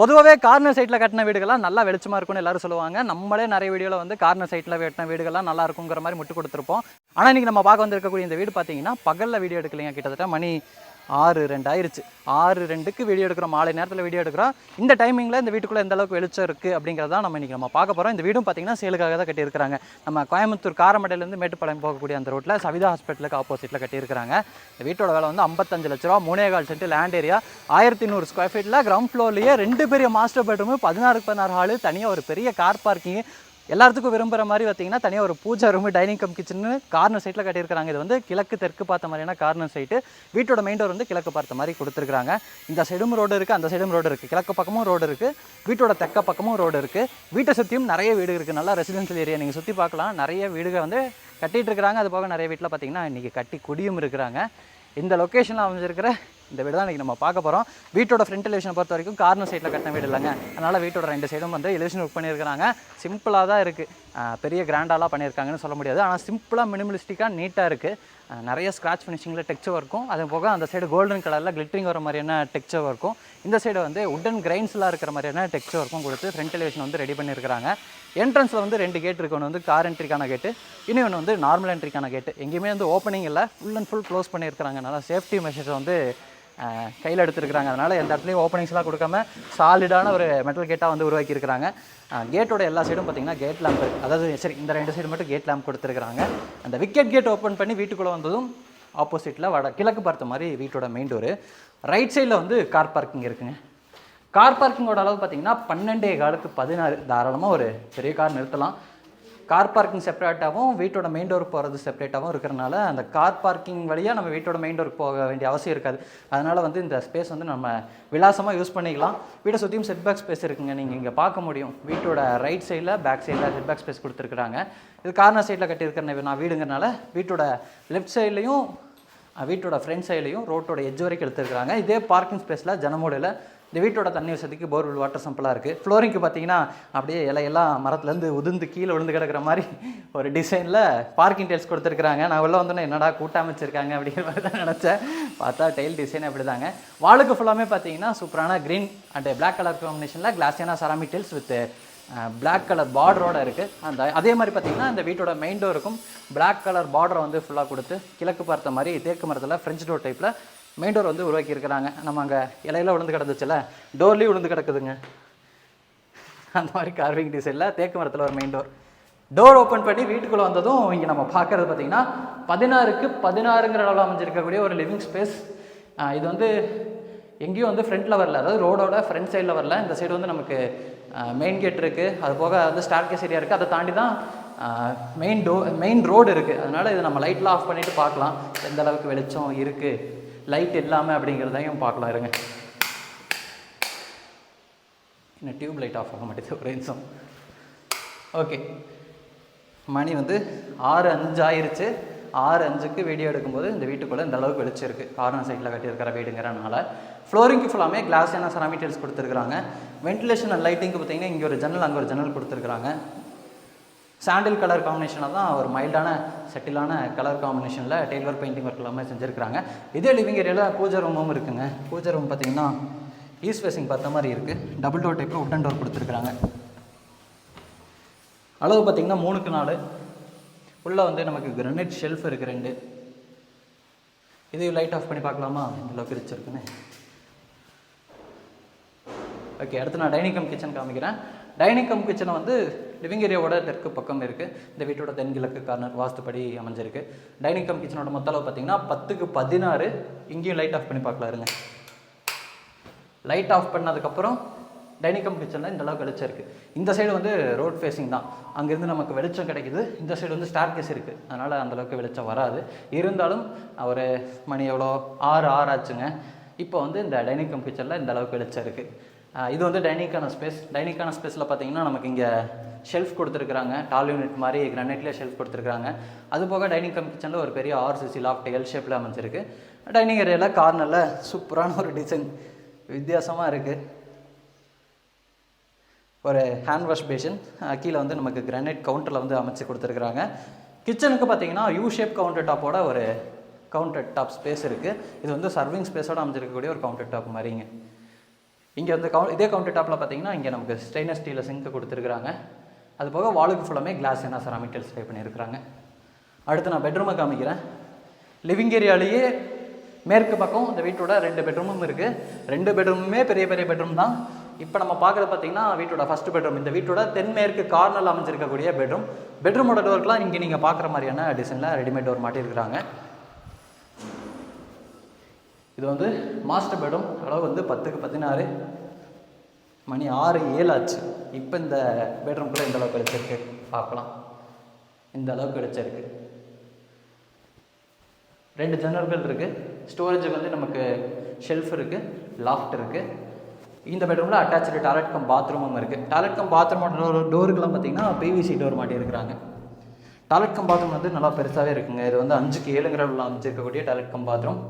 பொதுவாகவே கார்னர் சைட்டில் கட்டின வீடுகள்லாம் நல்லா வெளிச்சமாக இருக்கும்னு எல்லாரும் சொல்லுவாங்க. நம்மளே நிறைய வீடியோவில் வந்து கார்னர் சைட்டில் கட்டின வீடுகள்லாம் நல்லா இருக்குங்கிற மாதிரி முட்டு கொடுத்துருப்போம். ஆனால் இன்றைக்கி நம்ம பார்க்க வந்திருக்கக்கூடிய இந்த வீடு பார்த்தீங்கன்னா பகலில் வீடியோ எடுக்கலைங்க. கிட்டத்தட்ட மணி 6:02 ஆயிடுச்சு. 6:02க்கு வீடியோ எடுக்கிறோம், மாலை நேரத்தில் வீடியோ எடுக்கிறோம். இந்த டைமிங்கில் இந்த வீட்டுக்குள்ளே எந்த அளவுக்கு வெளிச்சம் இருக்குது அப்படிங்கிறதான் நம்ம பார்க்க போகிறோம். இந்த வீடும் பார்த்தீங்கன்னா சேலுக்காக தான் கட்டியிருக்கிறாங்க. நம்ம கோயம்புத்தூர் காரமடையிலேருந்து மேட்டுப்பாளையம் போகக்கூடிய அந்த ரோட்டில் சவிதா ஹாஸ்பிட்டலுக்கு ஆப்போசிட்டில் கட்டியிருக்கிறாங்க. இந்த வீட்டோட விலை வந்து 55 லட்ச ரூபா, 3.25 சென்ட் லேண்ட் ஏரியா, 1100 ஸ்கொயர் ஃபீட்டில் கிரவுண்ட் ஃப்ளோர்லேயே 2 பெரிய மாஸ்டர் பெட்ரூமு, 16 ஹாலு, தனியாக ஒரு பெரிய கார் பார்க்கிங், எல்லாத்துக்கும் விரும்புகிற மாதிரி பார்த்தீங்கன்னா தனியாக ஒரு puja room, dining cum kitchen corner சைட்டில் கட்டியிருக்கிறாங்க. இது வந்து கிழக்கு தெற்கு பார்த்த மாதிரியான கார்னர் சைட்டு. வீட்டோட மெயின் டோர் வந்து கிழக்கு பார்த்த மாதிரி கொடுத்துருக்காங்க. இந்த சைடும் ரோடு இருக்குது, அந்த சைடும் ரோடு இருக்குது. கிழக்கு பக்கமும் ரோடு இருக்குது, வீட்டோட தெற்க பக்கமும் ரோடு இருக்குது. வீட்டை சுற்றியும் நிறைய வீடு இருக்குது. நல்லா ரெசிடென்ஷியல் ஏரியா நீங்கள் சுற்றி பார்க்கலாம். நிறைய வீடுகள் வந்து கட்டிகிட்டு இருக்கிறாங்க. அது போக நிறைய வீட்டில் பார்த்தீங்கன்னா இன்றைக்கி கட்டி குடியும் இருக்கிறாங்க. இந்த லொக்கேஷனில் அமைஞ்சிருக்கிற இந்த வீடு தான் இன்றைக்கி நம்ம பார்க்க போகிறோம். வீட்டோட ஃப்ரண்ட் எலிவேஷனை பொறுத்த வரைக்கும் கார்னர் சைட்டில் கட்டின வீடு இல்லைங்க. அதனால் வீட்டோட 2 சைடும் வந்து எலிவேஷன் ஒர்க் பண்ணியிருக்கிறாங்க. சிம்பிளாக தான் இருக்குது, பெரிய கிராண்டாலாம் பண்ணியிருக்காங்கன்னு சொல்ல முடியாது. ஆனால் சிம்பிளாக மினிமலிஸ்டிக்காக நீட்டாக இருக்குது. நிறைய ஸ்க்ராட்ச் ஃபினிஷிங்கில் டெக்ஸ்சர் இருக்கும். அது போக அந்த சைடு கோல்டன் கலரில் கிளிட்டரிங் வர மாதிரியான டெக்ஸ்சர் இருக்கும். இந்த சைடு வந்து உட்டன் கிரைன்ஸ்லாம் இருக்கிற மாதிரியான டெக்ஸ்சர் ஒர்க்கும் கொடுத்து ஃப்ரண்ட் எலிவேஷன் வந்து ரெடி பண்ணியிருக்கிறாங்க. என்ட்ரன்ஸில் வந்து 2 கேட் இருக்குது. ஒன்று வந்து கார் என்ட்ரிக்கான கேட்டு, இன்னொன்று வந்து நார்மல் என்ட்ரிக்கான கேட்டு. எங்கேயுமே வந்து ஓப்பனிங் இல்லை, ஃபுல் அண்ட் ஃபுல் க்ளோஸ் பண்ணியிருக்கிறாங்க. நல்லா சேஃப்டி மெஷர்ஸ் வந்து கையில் எடுத்துருக்குறாங்க. அதனால் எந்த இடத்துலையும் ஓப்பனிங்ஸ்லாம் கொடுக்காம சாலிடான ஒரு மெட்டல் கேட்டாக வந்து உருவாக்கியிருக்கிறாங்க. கேட்டோட எல்லா சைடும் பார்த்திங்கன்னா கேட் லேம்ப் இருக்குது. அதாவது சரி, இந்த 2 சைடு மட்டும் கேட் லேம்ப் கொடுத்துருக்குறாங்க. அந்த விக்கெட் கேட் ஓப்பன் பண்ணி வீட்டுக்குள்ளே வந்ததும் ஆப்போசிட்டில் கிழக்கு பார்த்த மாதிரி வீட்டோட மெயின் டோரு. ரைட் சைடில் வந்து கார் பார்க்கிங் இருக்குங்க. கார் பார்க்கிங்கோட அளவு பார்த்திங்கன்னா 12.25க்கு 16. தாராளமாக ஒரு பெரிய கார் நிறுத்தலாம். கார் பார்க்கிங் செப்பரேட்டாகவும் வீட்டோட மெயின் டோருக்கு போகிறது செப்பரேட்டாகவும் இருக்கிறனால அந்த கார் பார்க்கிங் வழியாக நம்ம வீட்டோட மெயின் டோருக்கு போக வேண்டிய அவசியம் இருக்காது. அதனால் வந்து இந்த ஸ்பேஸ் வந்து நம்ம விலாசமாக யூஸ் பண்ணிக்கலாம். வீட்டை சுற்றியும் செட்பேக் ஸ்பேஸ் இருக்குங்க. நீங்கள் இங்கே பார்க்க முடியும். வீட்டோட ரைட் சைடில் பேக் சைடில் செட்பேக் ஸ்பேஸ் கொடுத்துருக்குறாங்க. இது கார்னர் சைடில் கட்டியிருக்கிற நான் வீடுங்கிறனால வீட்டோட லெஃப்ட் சைட்லையும் வீட்டோட ஃப்ரண்ட் சைட்லையும் ரோட்டோட எட்ஜ் வரைக்கும் எடுத்துருக்குறாங்க. இதே பார்க்கிங் ஸ்பேஸில் ஜனமோடில் இந்த வீட்டோட தண்ணி வசதிக்கு போர்வெல் வாட்டர் சம்பிளாக இருக்குது. ஃப்ளோரிங்க்கு பார்த்தீங்கன்னா அப்படியே இலையெல்லாம் மரத்துலேருந்து உதிர்ந்து கீழே விழுந்து கிடக்கிற மாதிரி ஒரு டிசைனில் பார்க்கிங் டைல்ஸ் கொடுத்துருக்குறாங்க. நான் உள்ள வந்தோன்னே என்னடா கூட்டமைச்சிருக்காங்க அப்படிங்கிற மாதிரி தான் நினச்சேன். பார்த்தா டைல் டிசைன் அப்படி தாங்க. வாலுக்கு ஃபுல்லாமே பார்த்தீங்கன்னா சூப்பரான க்ரீன் அண்ட் பிளாக் கலர் காம்பினேஷனில் கிளாஸியான ceramic tiles with black colour பார்டரோட இருக்குது. அதே மாதிரி பார்த்தீங்கன்னா இந்த வீட்டோட மெயின் டோருக்கும் பிளாக் கலர் பார்டரை வந்து ஃபுல்லாக கொடுத்து கிழக்கு பார்த்த மாதிரி தேக்கு மரத்தில் ஃப்ரெஞ்ச் டோர் டைப்பில் மெயின் டோர் வந்து உருவாக்கியிருக்கிறாங்க. நம்ம அங்கே இலையில விழுந்து கிடந்துச்சுல, டோர்லேயும் விழுந்து கிடக்குதுங்க. அந்த மாதிரி கார்விங் டிசைனில் தேக்கு மரத்தில் ஒரு மெயின் டோர் ஓப்பன் பண்ணி வீட்டுக்குள்ளே வந்ததும் இங்கே நம்ம பார்க்குறது பார்த்திங்கன்னா 16க்கு 16ங்கிற அளவில் அமைஞ்சிருக்கக்கூடிய ஒரு லிவிங் ஸ்பேஸ். இது வந்து எங்கேயும் வந்து ஃப்ரண்ட்டில் வரல, அதாவது ரோடோட ஃப்ரண்ட் சைடில் வரல. இந்த சைடு வந்து நமக்கு மெயின் கேட் இருக்குது, அது போக வந்து ஸ்டார்கேஸ் ஏரியா இருக்குது. அதை தாண்டி தான் மெயின் ரோடு இருக்குது. அதனால் இதை நம்ம லைட்லாம் ஆஃப் பண்ணிவிட்டு பார்க்கலாம் எந்த அளவுக்கு வெளிச்சம் இருக்குது, லைட் இல்லாமல் அப்படிங்கிறதையும் பார்க்கலாம். இருங்க, இன்னும் டியூப் லைட் ஆஃப் ஆக மாட்டேது ஒரு நிமிஷம். ஓகே, மணி வந்து 6:05 ஆயிடுச்சு. 6:05க்கு வீடியோ எடுக்கும்போது இந்த வீட்டுக்குள்ளே இந்த அளவுக்கு வெளிச்சம் இருக்குது. கார்னர் சைட்டில் கட்டியிருக்கிற வீடுங்கிறனால ஃப்ளோரிங்க்கு ஃபுல்லாமே கிளாஸியான செராமிக் டைல்ஸ் கொடுத்துருக்குறாங்க. வென்டிலேஷன் அண்ட் லைட்டிங்க்கு பார்த்தீங்கன்னா இங்கே ஒரு ஜன்னல், அங்கே ஒரு ஜன்னல் கொடுத்துருக்குறாங்க. சாண்டில் கலர் காம்பினேஷனில் தான் ஒரு மைல்டான செட்டிலான கலர் காம்பினேஷனில் டெய்லர் பெயிண்டிங் ஒர்க் எல்லாமே செஞ்சுருக்கிறாங்க. இதே லிவிங் ஏரியாவில் பூஜை ரூமும் இருக்குங்க. பூஜை ரூம் பார்த்திங்கன்னா ஈஸ்ட் ஃபேஸிங் பார்த்த மாதிரி இருக்குது. டபுள் டோர் டைப்பில் உட்டன் டோர் கொடுத்துருக்குறாங்க. அளவு பார்த்திங்கன்னா 3க்கு 4. உள்ளே வந்து நமக்கு கிரானைட் ஷெல்ஃப் இருக்குது 2. இதையும் லைட் ஆஃப் பண்ணி பார்க்கலாமா இந்த அளவுக்கு வச்சுருக்குன்னு. ஓகே, அடுத்து நான் டைனிங் கம் கிச்சன் காமிக்கிறேன். டைனிங் கம் கிச்சனை வந்து லிவிங் ஏரியாவோட தெற்கு பக்கம் இருக்குது. இந்த வீட்டோட தென்கிழக்கு கார்னர் வாஸ்துப்படி அமைஞ்சிருக்கு. டைனிங் கம் கிச்சனோட மொத்த அளவு பார்த்திங்கன்னா 10க்கு 16. இங்கேயும் லைட் ஆஃப் பண்ணி பார்க்கலாம். இருங்க, லைட் ஆஃப் பண்ணதுக்கப்புறம் டைனிங் கம் கிச்சனில் இந்த அளவுக்கு வெளிச்சம் இருக்குது. இந்த சைடு வந்து ரோட் ஃபேஸிங் தான், அங்கேருந்து நமக்கு வெளிச்சம் கிடைக்குது. இந்த சைடு வந்து ஸ்டார்கேஸ் இருக்குது, அதனால் அந்தளவுக்கு வெளிச்சம் வராது. இருந்தாலும் ஒரு மணி எவ்வளோ 6 ஆச்சுங்க. இப்போ வந்து இந்த டைனிங் கம் கிச்சனில் இந்த அளவுக்கு வெளிச்சம் இருக்குது. இது வந்து டைனிங்கான ஸ்பேஸ். டைனிங்கான ஸ்பேஸில் பார்த்தீங்கன்னா நமக்கு இங்கே ஷெல்ஃப் கொடுத்துருக்குறாங்க. டால் யூனிட் மாதிரி கிரானைட்லேயே ஷெல்ஃப் கொடுத்துருக்குறாங்க. அது போக டைனிங் கம் கிச்சனில் ஒரு பெரிய RCC லாஃப்ட் எல் ஷேப்பில் அமைஞ்சிருக்கு. டைனிங் ஏரியாவில் கார்னரில் சூப்பரான ஒரு டிசைன் வித்தியாசமாக இருக்குது. ஒரு ஹேண்ட் வாஷ் பேஷன், கீழே வந்து நமக்கு கிரானைட் கவுண்டரில் வந்து அமைச்சு கொடுத்துருக்குறாங்க. கிச்சனுக்கு பார்த்தீங்கன்னா யூ ஷேப் கவுண்டர் டாப்போட ஒரு கவுண்டர் டாப் ஸ்பேஸ் இருக்குது. இது வந்து சர்விங் ஸ்பேஸோடு அமைஞ்சிருக்கக்கூடிய ஒரு கவுண்டர் டாப் மாதிரிங்க. இங்கே வந்து இதே கவுண்டர் டாப்பில் பார்த்தீங்கன்னா இங்கே நமக்கு ஸ்டெயின்லெஸ் ஸ்டீலில் சிங்க் கொடுத்துருக்குறாங்க. அது போக வாலுக்கு ஃபுல்லாமே கிளாஸ் என்ன செராமிக் டைல்ஸ் லே பண்ணியிருக்கிறாங்க. அடுத்து நான் பெட்ரூமை காமிக்கிறேன். லிவிங் ஏரியாலேயே மேற்கு பக்கம் இந்த வீட்டோட 2 பெட்ரூமும் இருக்குது. 2 பெட்ரூமுமே பெரிய பெரிய பெட்ரூம் தான். இப்போ நம்ம பார்க்குறது பார்த்தீங்கன்னா வீட்டோட ஃபஸ்ட்டு பெட்ரூம். இந்த வீட்டோட தென்மேற்கு கார்னரில் அமைஞ்சிருக்கக்கூடிய பெட்ரூம். பெட்ரூமோட டோருக்குலாம் இங்கே நீங்கள் பார்க்குற மாதிரியான டிசைனில் ரெடிமேட் டோர் மாட்டியிருக்கிறாங்க. இது வந்து மாஸ்டர் பெட்ரூம். அளவு வந்து 10x16, மணி 6:07 ஆச்சு. இப்போ இந்த பெட்ரூம்குள்ளே இந்த அளவுக்கு கிடைச்சிருக்கு பார்க்கலாம். இந்த அளவுக்கு கிடைச்சிருக்கு. 2 ஜன்னல்கள் இருக்குது. ஸ்டோரேஜுக்கு வந்து நமக்கு ஷெல்ஃப் இருக்குது, லாஃப்ட் இருக்குது. இந்த பெட்ரூமில் அட்டாச்சு டாய்லெட் கம் பாத்ரூமும் இருக்குது. டாய்லெட் கம் பாத்ரூமோட டோருக்கெல்லாம் பார்த்தீங்கன்னா பிவிசி டோர் மாட்டியிருக்கிறாங்க. டாய்லெட் கம் பாத்ரூம் வந்து நல்லா பெருசாகவே இருக்குங்க. இது வந்து 5x7 அமைச்சிருக்கக்கூடிய டாய்லெட் கம் பாத்ரூம்.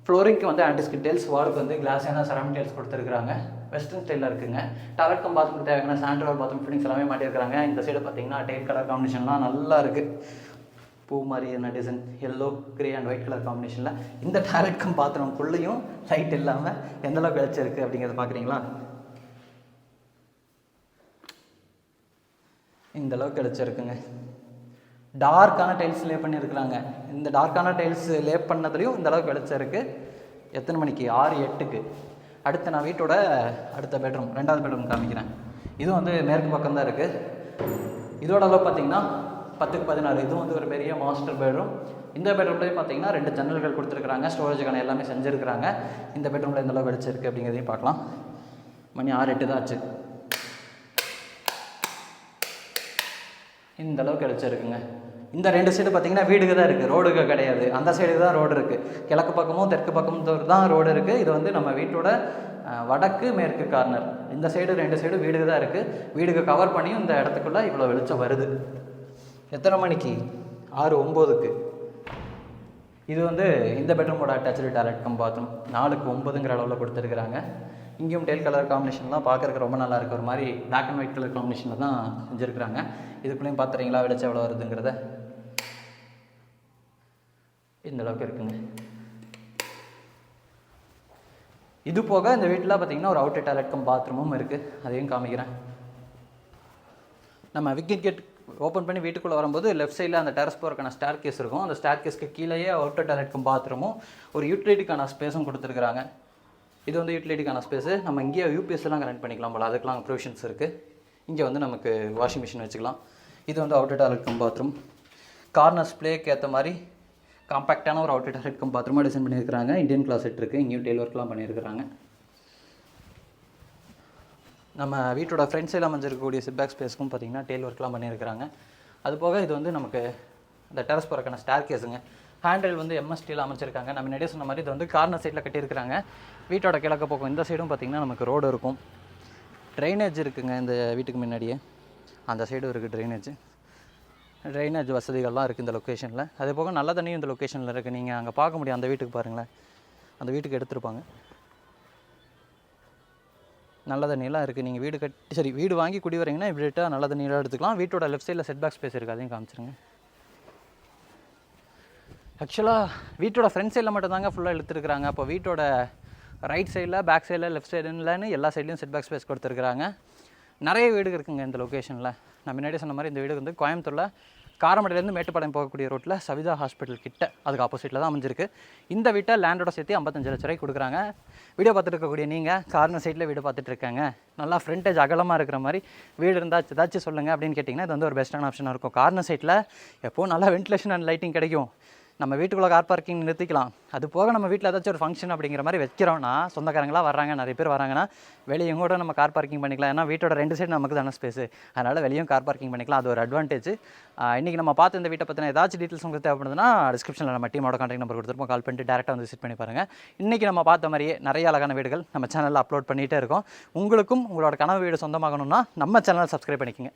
ஃப்ளோரிங்க்கு வந்து ஆன்டிஸ்கிட் டைல்ஸ், வாலுக்கு வந்து கிளாஸான செராமிக் டைல்ஸ் கொடுத்துருக்காங்க. வெஸ்டர்ன் ஸ்டைலில் இருக்குங்க. டாய்லெட் கம் பாத்ரூம் தேவையான சாண்ட்ரோல் பாத்ரூம் ஃபிட்டிங்ஸ் எல்லாமே மாட்டியிருக்காங்க. இந்த சைடு பார்த்தீங்கன்னா டைல் கலர் காம்பினேஷன்லாம் நல்லா இருக்குது. பூ மாதிரியான design, yellow, grey and white colour காம்பினேஷனில். இந்த டாய்லெட் கம் பாத்ரூம்குள்ளேயும் லைட் இல்லாமல் எந்தளவுக்கு கிடச்சிருக்கு அப்படிங்கிறத பார்க்குறீங்களா? இந்த அளவுக்கு கிடச்சிருக்குங்க. டார்க்கான டைல்ஸ் லே பண்ணியிருக்கிறாங்க. இந்த டார்க்கான டைல்ஸ் லே பண்ணதுலேயும் இந்த அளவுக்கு கிடச்சிருக்கு. எத்தனை மணிக்கு? 6:08க்கு. அடுத்து நான் வீட்டோட அடுத்த பெட்ரூம், 2வது பெட்ரூம் காமிக்கிறேன். இதுவும் வந்து மேற்கு பக்கம் தான் இருக்குது. இதோட அளவு பார்த்தீங்கன்னா 10x16. இதுவும் வந்து ஒரு பெரிய மாஸ்டர் பெட்ரூம். இந்த பெட்ரூம்லேயும் பார்த்தீங்கன்னா 2 ஜன்னல்கள் கொடுத்துருக்குறாங்க. ஸ்டோரேஜுக்கான எல்லாமே செஞ்சுருக்கிறாங்க. இந்த பெட்ரூமில் எந்த அளவு கிடச்சிருக்கு அப்படிங்கிறதையும் பார்க்கலாம். மணி 6:08 தான் ஆச்சு. இந்த அளவுக்கு கிடச்சிருக்குங்க. இந்த 2 சைடு பார்த்தீங்கன்னா வீடுக்கு தான் இருக்குது, ரோடுக்கு கிடையாது. அந்த சைடு தான் ரோடு இருக்குது. கிழக்கு பக்கமும் தெற்கு பக்கமும் தான் ரோடு இருக்குது. இது வந்து நம்ம வீட்டோட வடக்கு மேற்கு கார்னர். இந்த சைடு 2 சைடு வீடுக்கு தான் இருக்குது. வீடுக்கு கவர் பண்ணியும் இந்த இடத்துக்குள்ளே இவ்வளோ வெளிச்சம் வருது. எத்தனை மணிக்கு? 6:09க்கு. இது வந்து இந்த பெட்ரூமோட அட்டாச்சு டாய்லெட் கம் பாத்ரூம். 4x9ங்கிற அளவில் கொடுத்துருக்குறாங்க. இங்கேயும் டெயில் கலர் காம்பினேஷன்லாம் பார்க்குறதுக்கு ரொம்ப நல்லா இருக்குது. ஒரு மாதிரி பிளாக் அண்ட் ஒயிட் கலர் காம்பினேஷனில் தான் செஞ்சுருக்குறாங்க. இதுக்குள்ளேயும் பார்த்துறீங்களா வெளிச்சம் எவ்வளோ வருதுங்கிறத? இந்த அளவுக்கு இருக்குங்க. இது போக இந்த வீட்டில் பார்த்தீங்கன்னா ஒரு அவுட்டர் டாய்லெட் கம் பாத்ரூமும் இருக்குது. அதையும் காமிக்கிறேன். நம்ம விக்கெட் கேட் ஓப்பன் பண்ணி வீட்டுக்குள்ளே வரும்போது லெஃப்ட் சைடில் அந்த டெரஸ் போகிறக்கான ஸ்டார் கேஸ் இருக்கும். அந்த ஸ்டார் கேஸ்க்கு கீழேயே அவுட்டர் டாய்லெட் கம் பாத்ரூமும் ஒரு யூட்டிலிட்டிக்கான ஸ்பேஸும் கொடுத்துருக்குறாங்க. இது வந்து யூட்டிலிட்டிக்கான ஸ்பேஸு. நம்ம இங்கேயே யூபிஎஸ்லாம் கனெக்ட் பண்ணிக்கலாம் போல், அதுக்கெலாம் ப்ரொவிஷன்ஸ் இருக்குது. இங்கே வந்து நமக்கு வாஷிங் மிஷின் வச்சுக்கலாம். இது வந்து outer toilet cum bathroom. Corners பிளேக்கு ஏற்ற மாதிரி காம்பேக்டான ஒரு அவுட்டர் டாய்லெட் கம் பாத்ரூமாக டிசைன் பண்ணியிருக்கிறாங்க. இந்தியன் கிளாசெட் இருக்குது. இங்கேயும் டெயில் ஒர்க்லாம் பண்ணியிருக்கிறாங்க. நம்ம வீட்டோட ஃப்ரண்ட் சைடில் அமைஞ்சிருக்கக்கூடிய சிட்பேக் ஸ்பேஸ்க்கும் பார்த்தீங்கன்னா டெயில் ஒர்க்லாம் பண்ணியிருக்கிறாங்க. அது போக இது வந்து நமக்கு இந்த டெரஸ் போகிறக்கான ஸ்டார் கேஸுங்க. ஹேண்டில் வந்து எம்எஸ்டியில் அமைச்சிருக்காங்க. நம்ம முன்னாடியே சொன்ன மாதிரி இது வந்து கார்னர் சைடில் கட்டியிருக்கிறாங்க. வீட்டோட கிழக்கு பக்கம் இந்த சைடும் பார்த்திங்கன்னா நமக்கு ரோடு இருக்கும். ட்ரைனேஜ் இருக்குதுங்க இந்த வீட்டுக்கு முன்னாடியே. அந்த சைடும் இருக்குது ட்ரைனேஜ் வசதிகள்லாம் இருக்குது இந்த லொக்கேஷனில். அதே போக நல்ல தண்ணியும் இந்த லொக்கேஷனில் இருக்குது. நீங்கள் அங்கே பார்க்க முடியும். அந்த வீட்டுக்கு பாருங்களேன், அந்த வீட்டுக்கு எடுத்துருப்பாங்க. நல்ல தண்ணியெல்லாம் இருக்குது. நீங்கள் வீடு கட்டி வீடு வாங்கி குடி வரீங்கன்னா இப்படிட்டாக நல்ல தண்ணியெல்லாம் எடுத்துக்கலாம். வீட்டோட லெஃப்ட் சைடில் செட்பேக் ஸ்பேஸ் இருக்குது. அதையும் காமிச்சிருங்க. ஆக்சுவலாக வீட்டோட ஃப்ரண்ட் சைடில் மட்டும் தாங்க ஃபுல்லாக இழுத்துருக்குறாங்க. அப்போ வீட்டோட ரைட் சைடில், பேக் சைடில், லெஃப்ட் சைடுலன்னு எல்லா சைட்லையும் செட்பேக் ஸ்பேஸ் கொடுத்துருக்குறாங்க. நிறைய வீடு இருக்குங்க இந்த லொக்கேஷனில். நான் முன்னாடியே சொன்ன மாதிரி இந்த வீடு வந்து கோயம்புத்தூரில் காரமடையிலேருந்து மேட்டுப்பாளையம் போகக்கூடிய ரோட்டில் சவிதா ஹாஸ்பிட்டல் கிட்ட, அதுக்கு ஆப்போசிட்டில் தான் அமைஞ்சிருக்கு. இந்த வீட்டை லேண்டோட சேர்த்து 55 லட்ச ரூபாய்க்கு கொடுக்குறாங்க. வீடியோ பார்த்துட்டு இருக்கக்கூடிய நீங்கள் கார்னர் சைடில் வீடு பார்த்துட்டு இருக்காங்க, நல்லா ஃப்ரண்டேஜ் அகலமாக இருக்கிற மாதிரி வீடு இருந்தால் ஏதாச்சும் சொல்லுங்கள் அப்படின்னு கேட்டிங்கன்னா இது வந்து ஒரு பெஸ்ட்டான ஆப்ஷனாக இருக்கும். கார்னர் சைடில் எப்போது நல்லா வென்டிலேஷன் அண்ட் லைட்டிங் கிடைக்கும். நம்ம வீட்டுக்குள்ளே கார் பார்க்கிங் நிறுத்திக்கலாம். அது போக நம்ம வீட்டில் ஏதாச்சும் ஒரு ஃபங்க்ஷன் அப்படிங்கிற மாதிரி வைக்கிறோன்னா, சொந்தக்காரங்களாம் வர்றாங்க, நிறைய பேர் வராங்கன்னா வெளியும் கூட நம்ம கார் பார்க்கிங் பண்ணிக்கலாம். ஏன்னா வீட்டோட 2 சைடு நமக்கு தானே ஸ்பேஸு, அதனால் வெளியும் கார் பார்க்கிங் பண்ணிக்கலாம். அது ஒரு அட்வான்டேஜ். இன்றைக்கி நம்ம பார்த்து இந்த வீட்டை பற்றின ஏதாச்சும் டீட்டெயில்ஸ் உங்களுக்கு தேவைப்படுதுன்னா டிஸ்கிரிப்ஷனில் நம்ம டீமோட கான்டாக்ட் நம்பர் கொடுத்துருப்போம். கால் பண்ணிட்டு டேரெக்டாக வந்து விசிட் பண்ணி பாருங்கள். இன்றைக்கி நம்ம பார்த்த மாதிரியே நிறைய அழகான வீடுகள் நம்ம சேனலில் அப்லோட் பண்ணிகிட்டே இருக்கோம். உங்களுக்கும் உங்களோட கனவு வீடு சொந்தமாகணும்னா நம்ம சேனலை சப்ஸ்கிரைப் பண்ணிக்கோங்க.